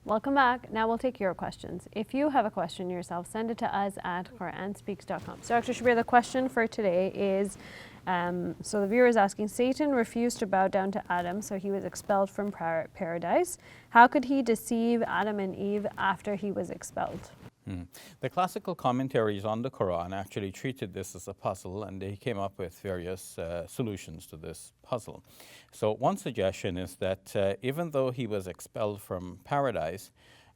Welcome back. Now we'll take your questions. If you have a question yourself, send it to us at QuranSpeaks.com. So Dr. Shabir, the question for today is, so the viewer is asking, Satan refused to bow down to Adam, so he was expelled from paradise. How could he deceive Adam and Eve after he was expelled? The classical commentaries on the Quran actually treated this as a puzzle, and they came up with various solutions to this puzzle. So one suggestion is that even though he was expelled from paradise,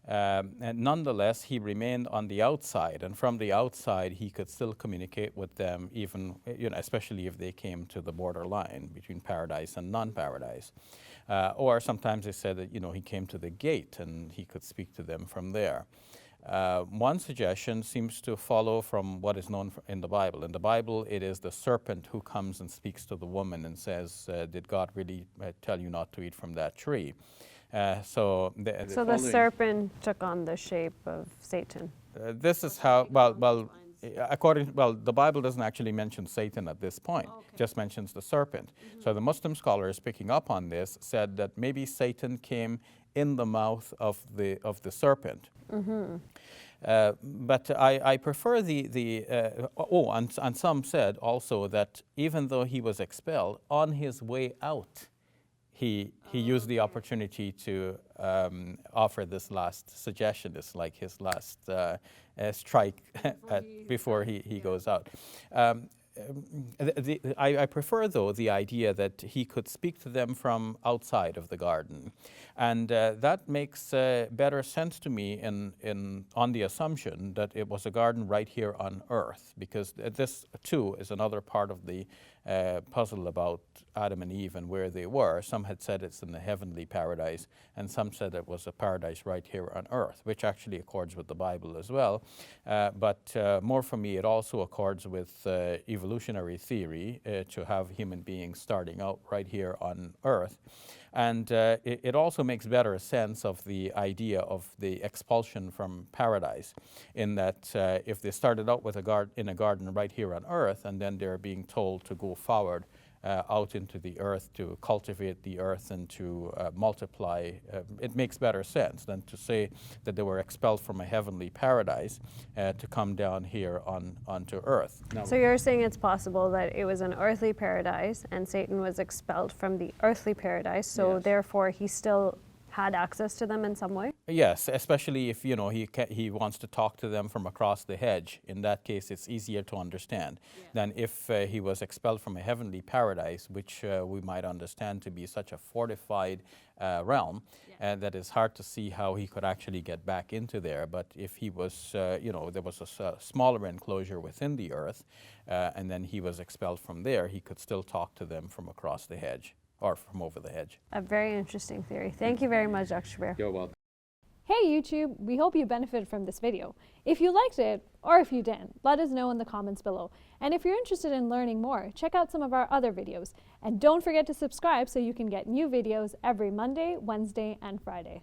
nonetheless he remained on the outside, and from the outside he could still communicate with them, even especially if they came to the borderline between paradise and non-paradise. Or sometimes they said that he came to the gate and he could speak to them from there. One suggestion seems to follow from what is known in the Bible. In the Bible, it is the serpent who comes and speaks to the woman and says, did God really tell you not to eat from that tree? So the serpent took on the shape of Satan. This is how, the Bible doesn't actually mention Satan at this point, just mentions the serpent. So the Muslim scholars picking up on this said that maybe Satan came in the mouth of the serpent. But I prefer and some said also that even though he was expelled, on his way out, he used the opportunity to offer this last suggestion. It's like his last strike before he goes out. I prefer, though, the idea that he could speak to them from outside of the garden. And that makes better sense to me on the assumption that it was a garden right here on earth, because this, too, is another part of the puzzle about Adam and Eve and where they were. Some had said it's in the heavenly paradise, and some said it was a paradise right here on earth, which actually accords with the Bible as well. But more for me, it also accords with evolutionary theory to have human beings starting out right here on earth. And it also makes better sense of the idea of the expulsion from paradise, in that if they started out with in a garden right here on earth, and then they're being told to go forward out into the earth to cultivate the earth and to multiply, it makes better sense than to say that they were expelled from a heavenly paradise to come down here onto earth. Now, so you're saying it's possible that it was an earthly paradise and Satan was expelled from the earthly paradise, so yes, therefore he still had access to them in some way? Yes, especially if he wants to talk to them from across the hedge. In that case, it's easier to understand than if he was expelled from a heavenly paradise, which we might understand to be such a fortified realm, that is hard to see how he could actually get back into there. But if he was, there was a smaller enclosure within the earth, and then he was expelled from there, he could still talk to them from across the hedge, or from over the hedge. A very interesting theory. Thank you very much, Dr. Shabir. You're welcome. Hey YouTube, we hope you benefited from this video. If you liked it, or if you didn't, let us know in the comments below. And if you're interested in learning more, check out some of our other videos. And don't forget to subscribe so you can get new videos every Monday, Wednesday, and Friday.